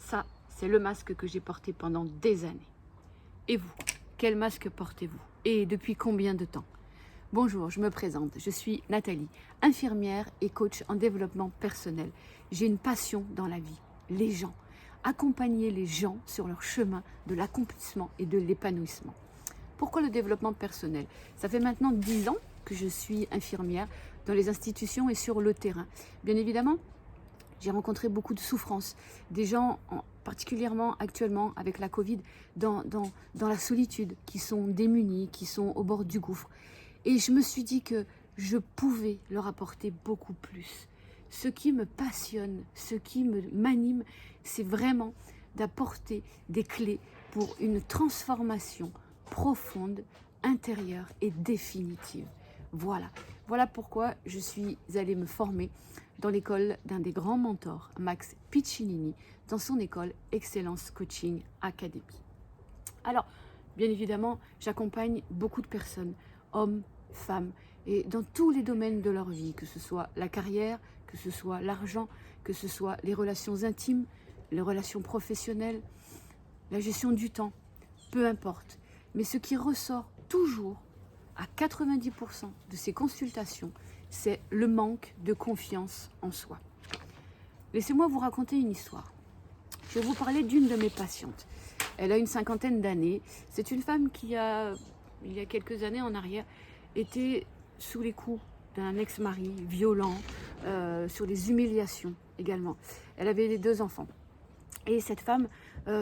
Ça, c'est le masque que j'ai porté pendant des années. Et vous, quel masque portez-vous? Et depuis combien de temps? Bonjour, je me présente, je suis Nathalie, infirmière et coach en développement personnel. J'ai une passion dans la vie, les gens. Accompagner les gens sur leur chemin de l'accomplissement et de l'épanouissement. Pourquoi le développement personnel? Ça fait maintenant 10 ans que je suis infirmière dans les institutions et sur le terrain. Bien évidemment, j'ai rencontré beaucoup de souffrances, des gens, particulièrement actuellement avec la Covid, dans la solitude, qui sont démunis, qui sont au bord du gouffre. Et je me suis dit que je pouvais leur apporter beaucoup plus. Ce qui me passionne, ce qui m'anime, c'est vraiment d'apporter des clés pour une transformation profonde, intérieure et définitive. Voilà pourquoi je suis allée me former dans l'école d'un des grands mentors, Max Piccinini, dans son école Excellence Coaching Academy. Alors, bien évidemment, j'accompagne beaucoup de personnes, hommes, femmes, et dans tous les domaines de leur vie, que ce soit la carrière, que ce soit l'argent, que ce soit les relations intimes, les relations professionnelles, la gestion du temps, peu importe. Mais ce qui ressort toujours à 90% de ces consultations, c'est le manque de confiance en soi. Laissez-moi vous raconter une histoire. Je vais vous parler d'une de mes patientes. Elle a une 50aine d'années. C'est une femme qui a, il y a quelques années en arrière, été sous les coups d'un ex-mari violent, sur des humiliations également. Elle avait les 2 enfants. Et cette femme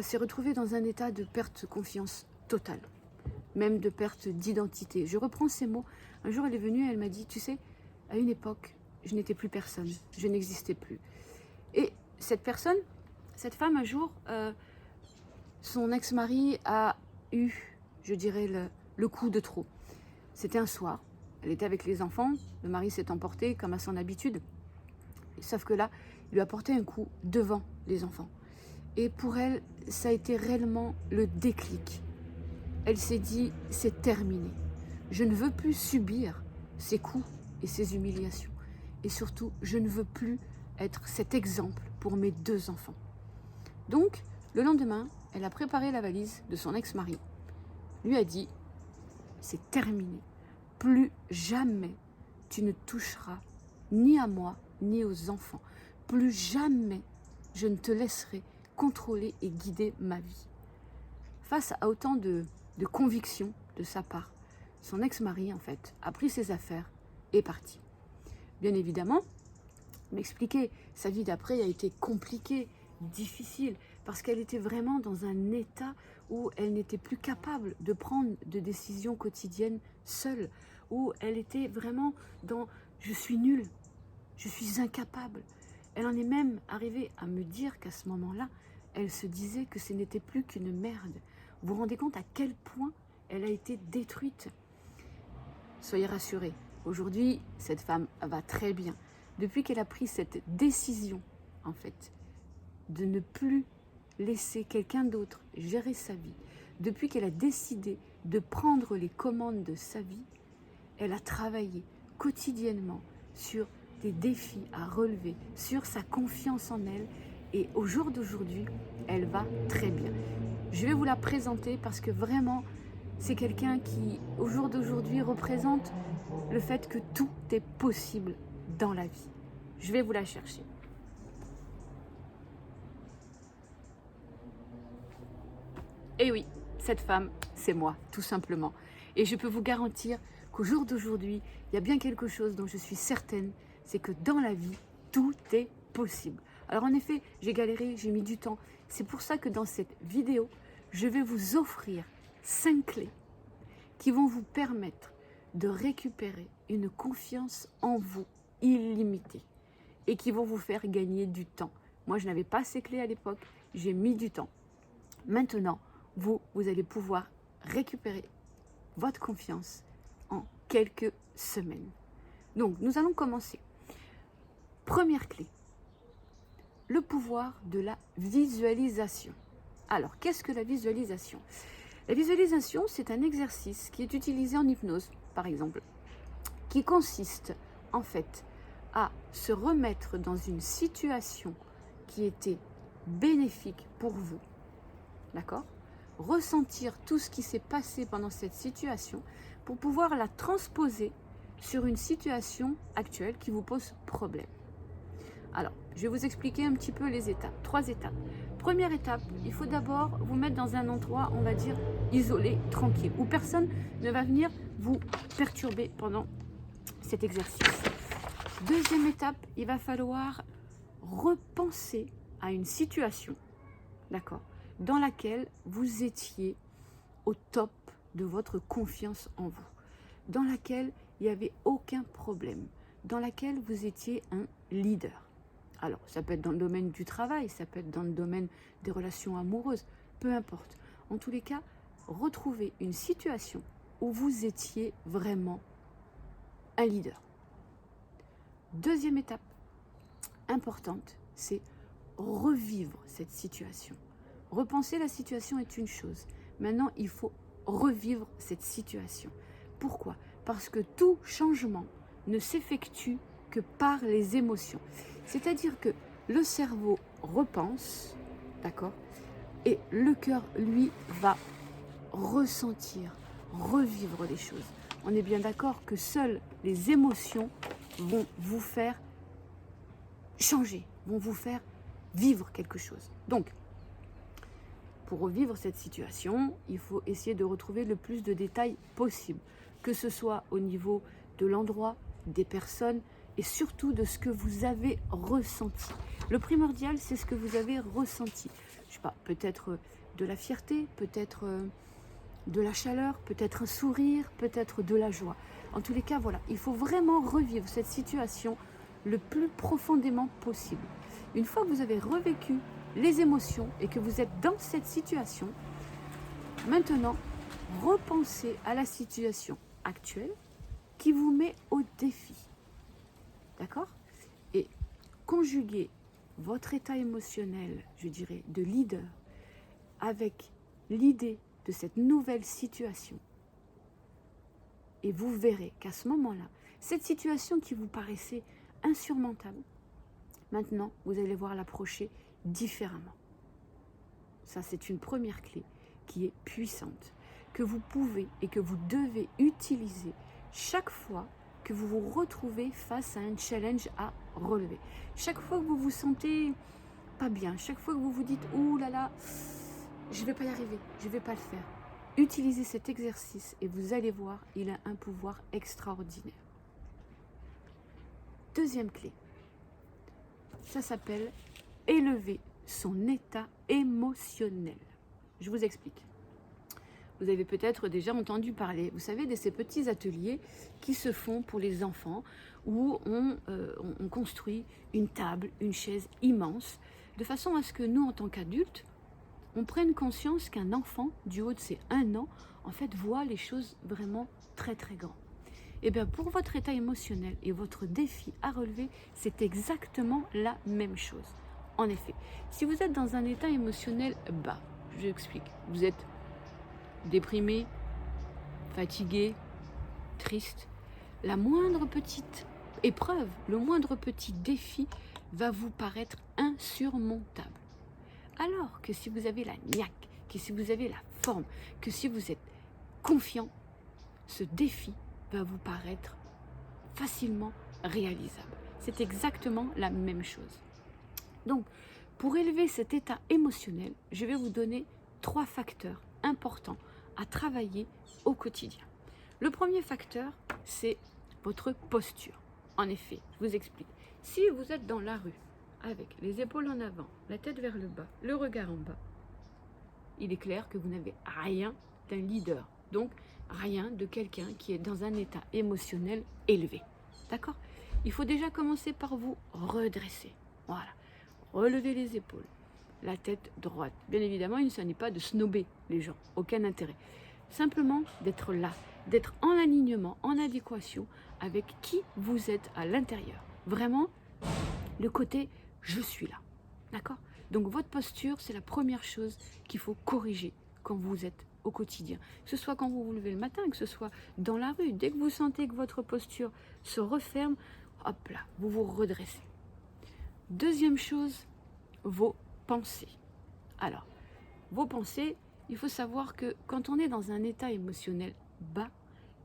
s'est retrouvée dans un état de perte de confiance totale, même de perte d'identité. Je reprends ces mots. Un jour, elle est venue et elle m'a dit, tu sais, à une époque, je n'étais plus personne, je n'existais plus. Et cette femme, un jour, son ex-mari a eu, je dirais, le coup de trop. C'était un soir, elle était avec les enfants, le mari s'est emporté comme à son habitude, sauf que là, il lui a porté un coup devant les enfants. Et pour elle, ça a été réellement le déclic. Elle s'est dit, c'est terminé. Je ne veux plus subir ces coups et ces humiliations. Et surtout, je ne veux plus être cet exemple pour mes 2 enfants. Donc, le lendemain, elle a préparé la valise de son ex-mari. Lui a dit, c'est terminé. Plus jamais tu ne toucheras ni à moi, ni aux enfants. Plus jamais je ne te laisserai contrôler et guider ma vie. Face à autant de conviction de sa part, son ex-mari, en fait, a pris ses affaires et est parti. Bien évidemment, m'expliquer, sa vie d'après a été compliquée, difficile, parce qu'elle était vraiment dans un état où elle n'était plus capable de prendre de décisions quotidiennes seule, où elle était vraiment dans « je suis nulle, je suis incapable ». Elle en est même arrivée à me dire qu'à ce moment-là, elle se disait que ce n'était plus qu'une merde. Vous vous rendez compte à quel point elle a été détruite? Soyez rassurés, aujourd'hui, cette femme va très bien. Depuis qu'elle a pris cette décision, en fait, de ne plus laisser quelqu'un d'autre gérer sa vie, depuis qu'elle a décidé de prendre les commandes de sa vie, elle a travaillé quotidiennement sur des défis à relever, sur sa confiance en elle, et au jour d'aujourd'hui, elle va très bien. Je vais vous la présenter parce que vraiment, c'est quelqu'un qui, au jour d'aujourd'hui, représente le fait que tout est possible dans la vie. Je vais vous la chercher. Et oui, cette femme, c'est moi, tout simplement. Et je peux vous garantir qu'au jour d'aujourd'hui, il y a bien quelque chose dont je suis certaine, c'est que dans la vie, tout est possible. Alors en effet, j'ai galéré, j'ai mis du temps. C'est pour ça que dans cette vidéo, je vais vous offrir 5 clés qui vont vous permettre de récupérer une confiance en vous illimitée et qui vont vous faire gagner du temps. Moi, je n'avais pas ces clés à l'époque, j'ai mis du temps. Maintenant, vous allez pouvoir récupérer votre confiance en quelques semaines. Donc, nous allons commencer. Première clé, le pouvoir de la visualisation. Alors, qu'est-ce que la visualisation? La visualisation, c'est un exercice qui est utilisé en hypnose, par exemple, qui consiste en fait à se remettre dans une situation qui était bénéfique pour vous, d'accord? Ressentir tout ce qui s'est passé pendant cette situation pour pouvoir la transposer sur une situation actuelle qui vous pose problème. Alors, je vais vous expliquer un petit peu les étapes, 3 étapes. Première étape, il faut d'abord vous mettre dans un endroit, on va dire, isolé, tranquille, où personne ne va venir vous perturber pendant cet exercice. Deuxième étape, il va falloir repenser à une situation, d'accord, dans laquelle vous étiez au top de votre confiance en vous, dans laquelle il n'y avait aucun problème, dans laquelle vous étiez un leader. Alors, ça peut être dans le domaine du travail, ça peut être dans le domaine des relations amoureuses, peu importe. En tous les cas, retrouvez une situation où vous étiez vraiment un leader. Deuxième étape importante, c'est revivre cette situation. Repenser la situation est une chose. Maintenant, il faut revivre cette situation. Pourquoi? Parce que tout changement ne s'effectue que par les émotions. C'est-à-dire que le cerveau repense, d'accord, et le cœur, lui, va ressentir, revivre les choses. On est bien d'accord que seules les émotions vont vous faire changer, vont vous faire vivre quelque chose. Donc, pour revivre cette situation, il faut essayer de retrouver le plus de détails possible, que ce soit au niveau de l'endroit, des personnes et surtout de ce que vous avez ressenti. Le primordial, c'est ce que vous avez ressenti. Je sais pas, peut-être de la fierté, peut-être de la chaleur, peut-être un sourire, peut-être de la joie. En tous les cas, voilà, il faut vraiment revivre cette situation le plus profondément possible. Une fois que vous avez revécu les émotions et que vous êtes dans cette situation, maintenant, repensez à la situation actuelle qui vous met au défi. D'accord? Et conjuguez votre état émotionnel, je dirais, de leader avec l'idée de cette nouvelle situation. Et vous verrez qu'à ce moment-là, cette situation qui vous paraissait insurmontable, maintenant, vous allez voir l'approcher différemment. Ça, c'est une première clé qui est puissante, que vous pouvez et que vous devez utiliser chaque fois que vous vous retrouvez face à un challenge à relever. Chaque fois que vous vous sentez pas bien, chaque fois que vous vous dites « Ouh là là, je ne vais pas y arriver, je ne vais pas le faire », utilisez cet exercice et vous allez voir, il a un pouvoir extraordinaire. Deuxième clé, ça s'appelle élever son état émotionnel. Je vous explique. Vous avez peut-être déjà entendu parler, vous savez, de ces petits ateliers qui se font pour les enfants où on construit une table, une chaise immense, de façon à ce que nous, en tant qu'adultes, on prenne conscience qu'un enfant, du haut de ses 1 an, en fait, voit les choses vraiment très très grandes. Et bien, pour votre état émotionnel et votre défi à relever, c'est exactement la même chose. En effet, si vous êtes dans un état émotionnel bas, je explique, vous êtes déprimé, fatigué, triste, la moindre petite épreuve, le moindre petit défi va vous paraître insurmontable. Alors que si vous avez la niaque, que si vous avez la forme, que si vous êtes confiant, ce défi va vous paraître facilement réalisable. C'est exactement la même chose. Donc, pour élever cet état émotionnel, je vais vous donner 3 facteurs importants à travailler au quotidien. Le premier facteur, c'est votre posture. En effet, je vous explique. Si vous êtes dans la rue, avec les épaules en avant, la tête vers le bas, le regard en bas, il est clair que vous n'avez rien d'un leader. Donc, rien de quelqu'un qui est dans un état émotionnel élevé. D'accord? Il faut déjà commencer par vous redresser. Voilà. Relevez les épaules, la tête droite. Bien évidemment, il ne s'agit pas de snober les gens. Aucun intérêt. Simplement d'être là, d'être en alignement, en adéquation avec qui vous êtes à l'intérieur. Vraiment, le côté « je suis là ». D'accord? Donc, votre posture, c'est la première chose qu'il faut corriger quand vous êtes au quotidien. Que ce soit quand vous vous levez le matin, que ce soit dans la rue. Dès que vous sentez que votre posture se referme, hop là, vous vous redressez. Deuxième chose, vos pensées. Alors, vos pensées, il faut savoir que quand on est dans un état émotionnel bas,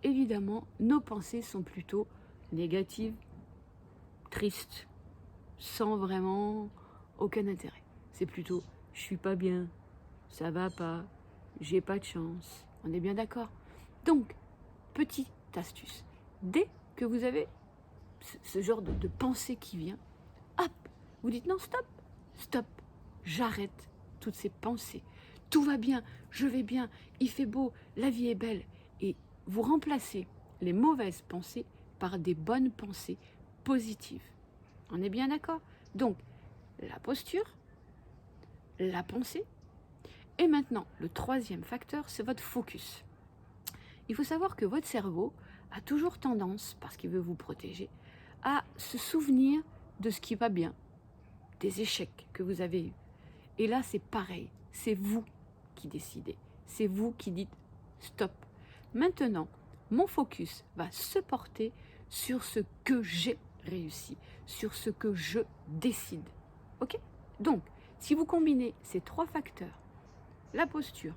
évidemment, nos pensées sont plutôt négatives, tristes, sans vraiment aucun intérêt. C'est plutôt « je suis pas bien »,« ça va pas »,« j'ai pas de chance ». On est bien d'accord? Donc, petite astuce, dès que vous avez ce genre de pensée qui vient, hop, vous dites non, stop, stop, j'arrête toutes ces pensées. Tout va bien, je vais bien, il fait beau, la vie est belle. Et vous remplacez les mauvaises pensées par des bonnes pensées positives. On est bien d'accord? Donc, la posture, la pensée, et maintenant, le troisième facteur, c'est votre focus. Il faut savoir que votre cerveau a toujours tendance, parce qu'il veut vous protéger, à se souvenir de ce qui va bien, des échecs que vous avez eus. Et là, c'est pareil, c'est vous qui décidez, c'est vous qui dites stop. Maintenant, mon focus va se porter sur ce que j'ai réussi, sur ce que je décide. Ok? Donc, si vous combinez ces trois facteurs, la posture,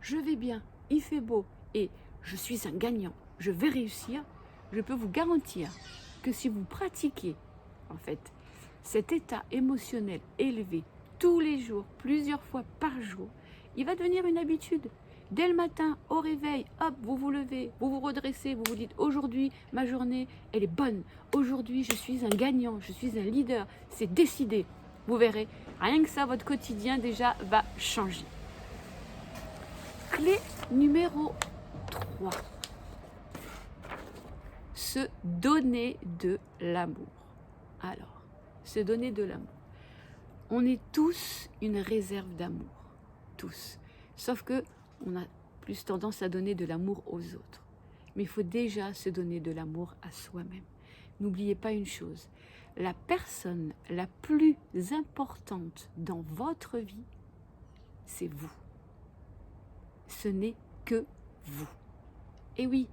je vais bien, il fait beau et je suis un gagnant, je vais réussir, je peux vous garantir que si vous pratiquez en fait cet état émotionnel élevé tous les jours, plusieurs fois par jour, il va devenir une habitude. Dès le matin, au réveil, hop, vous vous levez, vous vous redressez, vous vous dites aujourd'hui, ma journée, elle est bonne. Aujourd'hui, je suis un gagnant, je suis un leader, c'est décidé. Vous verrez, rien que ça, votre quotidien déjà va changer. Clé numéro 3. Se donner de l'amour. Alors, se donner de l'amour. On est tous une réserve d'amour. Tous. Sauf que on a plus tendance à donner de l'amour aux autres. Mais il faut déjà se donner de l'amour à soi-même. N'oubliez pas une chose, la personne la plus importante dans votre vie, c'est vous. Ce n'est que vous. Et oui,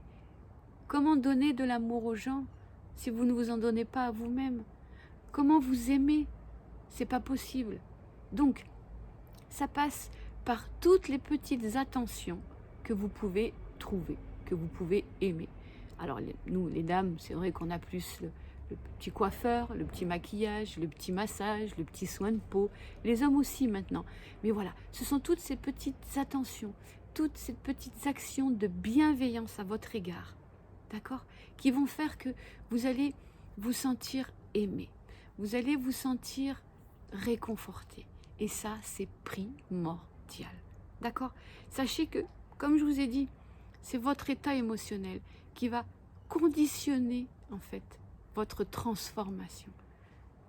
comment donner de l'amour aux gens si vous ne vous en donnez pas à vous-même? Comment vous aimer? C'est pas possible. Donc, ça passe par toutes les petites attentions que vous pouvez trouver, que vous pouvez aimer. Alors, nous, les dames, c'est vrai qu'on a plus le petit coiffeur, le petit maquillage, le petit massage, le petit soin de peau. Les hommes aussi maintenant. Mais voilà, ce sont toutes ces petites attentions, toutes ces petites actions de bienveillance à votre égard, d'accord, qui vont faire que vous allez vous sentir aimé. Vous allez vous sentir réconforté. Et ça, c'est primordial. D'accord? Sachez que, comme je vous ai dit, c'est votre état émotionnel qui va conditionner, en fait, votre transformation.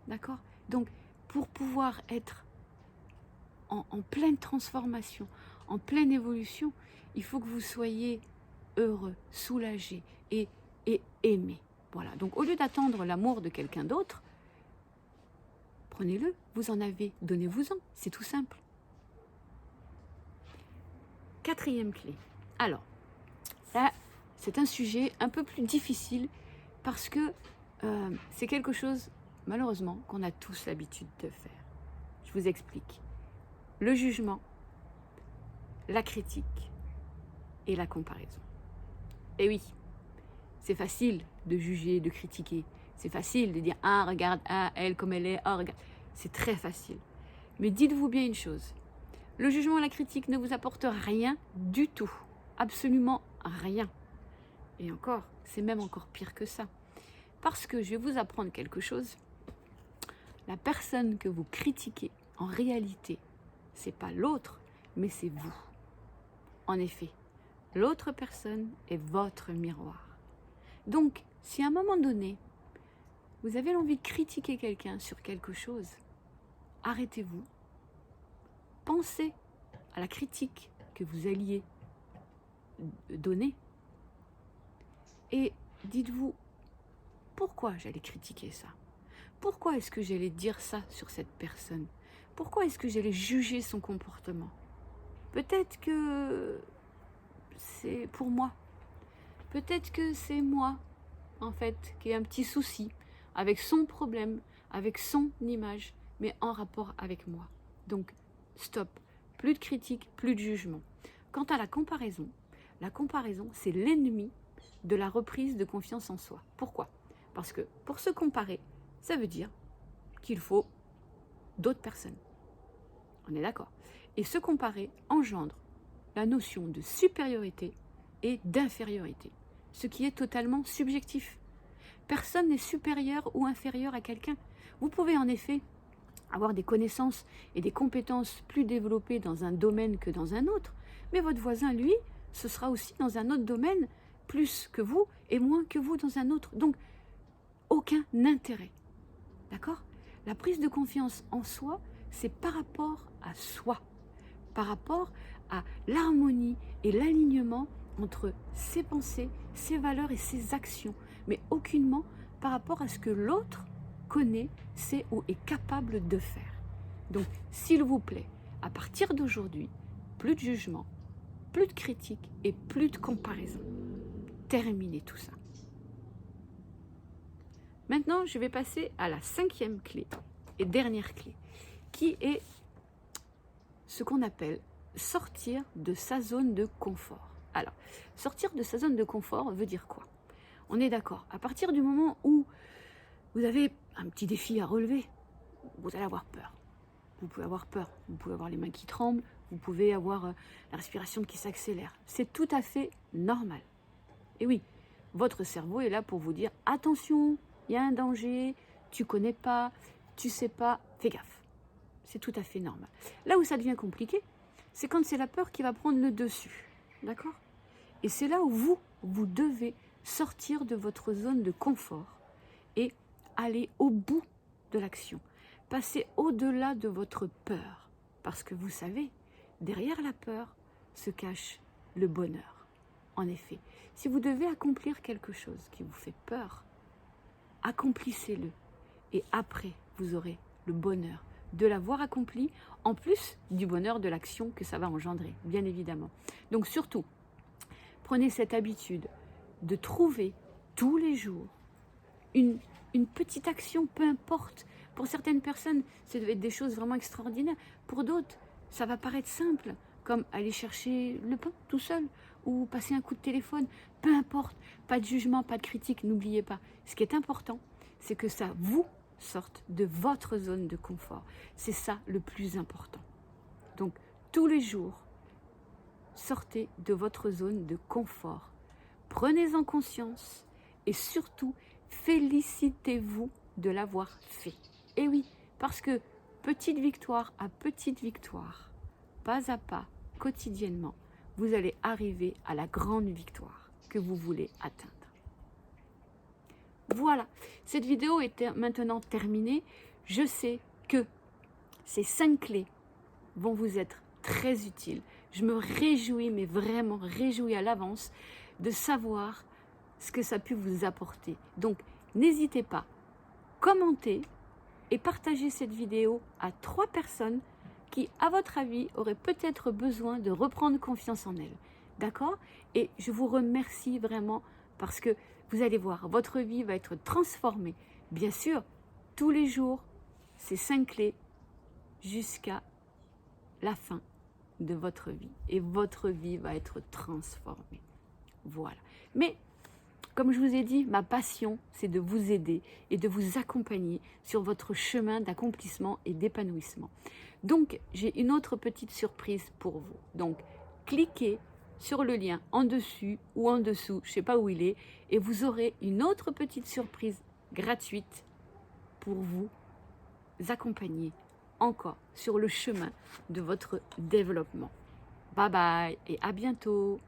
D'accord? Donc, pour pouvoir être en pleine transformation, en pleine évolution, il faut que vous soyez heureux, soulagé et aimé. Voilà. Donc, au lieu d'attendre l'amour de quelqu'un d'autre, prenez-le, vous en avez, donnez-vous-en, c'est tout simple. Quatrième clé. Alors, là, c'est un sujet un peu plus difficile parce que c'est quelque chose, malheureusement, qu'on a tous l'habitude de faire. Je vous explique. Le jugement, la critique et la comparaison. Et oui, c'est facile de juger, de critiquer. C'est facile de dire « Ah, regarde, ah, elle comme elle est, ah, regarde ». C'est très facile. Mais dites-vous bien une chose. Le jugement et la critique ne vous apportent rien du tout. Absolument rien. Et encore, c'est même encore pire que ça. Parce que je vais vous apprendre quelque chose. La personne que vous critiquez, en réalité, c'est pas l'autre, mais c'est vous. En effet, l'autre personne est votre miroir. Donc, si à un moment donné, vous avez l'envie de critiquer quelqu'un sur quelque chose, arrêtez-vous. Pensez à la critique que vous alliez donner et dites-vous pourquoi j'allais critiquer ça? Pourquoi est-ce que j'allais dire ça sur cette personne? Pourquoi est-ce que j'allais juger son comportement? Peut-être que c'est pour moi. Peut-être que c'est moi, en fait, qui ai un petit souci avec son problème, avec son image, mais en rapport avec moi. Donc, stop. Plus de critique, plus de jugement. Quant à la comparaison, c'est l'ennemi de la reprise de confiance en soi. Pourquoi? Parce que pour se comparer, ça veut dire qu'il faut d'autres personnes. On est d'accord? Et se comparer engendre la notion de supériorité et d'infériorité, ce qui est totalement subjectif. Personne n'est supérieur ou inférieur à quelqu'un. Vous pouvez en effet avoir des connaissances et des compétences plus développées dans un domaine que dans un autre, mais votre voisin, lui, ce sera aussi dans un autre domaine plus que vous et moins que vous dans un autre. Donc, aucun intérêt. D'accord? La prise de confiance en soi, c'est par rapport à soi, par rapport à l'harmonie et l'alignement entre ses pensées, ses valeurs et ses actions, mais aucunement par rapport à ce que l'autre connaît, sait ou est capable de faire. Donc, s'il vous plaît, à partir d'aujourd'hui, plus de jugement, plus de critique et plus de comparaison. Terminez tout ça. Maintenant, je vais passer à la 5e clé et dernière clé, qui est ce qu'on appelle sortir de sa zone de confort. Alors, sortir de sa zone de confort veut dire quoi? On est d'accord, à partir du moment où vous avez un petit défi à relever, vous allez avoir peur. Vous pouvez avoir peur, vous pouvez avoir les mains qui tremblent, vous pouvez avoir la respiration qui s'accélère. C'est tout à fait normal. Et oui, votre cerveau est là pour vous dire « Attention, il y a un danger, tu connais pas, tu sais pas, fais gaffe ». C'est tout à fait normal. Là où ça devient compliqué, c'est quand c'est la peur qui va prendre le dessus. D'accord? Et c'est là où vous devez sortir de votre zone de confort et aller au bout de l'action. Passer au-delà de votre peur. Parce que vous savez, derrière la peur se cache le bonheur. En effet, si vous devez accomplir quelque chose qui vous fait peur, accomplissez-le. Et après, vous aurez le bonheur de l'avoir accompli, en plus du bonheur de l'action que ça va engendrer, bien évidemment. Donc surtout, prenez cette habitude de trouver tous les jours une petite action, peu importe. Pour certaines personnes, ça doit être des choses vraiment extraordinaires. Pour d'autres, ça va paraître simple, comme aller chercher le pain tout seul ou passer un coup de téléphone. Peu importe, pas de jugement, pas de critique, n'oubliez pas. Ce qui est important, c'est que ça vous sorte de votre zone de confort. C'est ça le plus important. Donc, tous les jours, sortez de votre zone de confort. Prenez-en conscience et surtout, félicitez-vous de l'avoir fait. Et oui, parce que petite victoire à petite victoire, pas à pas, quotidiennement, vous allez arriver à la grande victoire que vous voulez atteindre. Voilà, cette vidéo est maintenant terminée. Je sais que ces 5 clés vont vous être très utiles. Je me réjouis, mais vraiment réjouis à l'avance de savoir ce que ça a pu vous apporter. Donc, n'hésitez pas, commentez et partagez cette vidéo à 3 personnes qui, à votre avis, auraient peut-être besoin de reprendre confiance en elles. D'accord? Et je vous remercie vraiment parce que vous allez voir, votre vie va être transformée. Bien sûr, tous les jours, ces 5 clés jusqu'à la fin de votre vie. Et votre vie va être transformée. Voilà. Mais, comme je vous ai dit, ma passion, c'est de vous aider et de vous accompagner sur votre chemin d'accomplissement et d'épanouissement. Donc, j'ai une autre petite surprise pour vous. Donc, cliquez sur le lien en dessus ou en dessous, je ne sais pas où il est, et vous aurez une autre petite surprise gratuite pour vous accompagner encore sur le chemin de votre développement. Bye bye et à bientôt.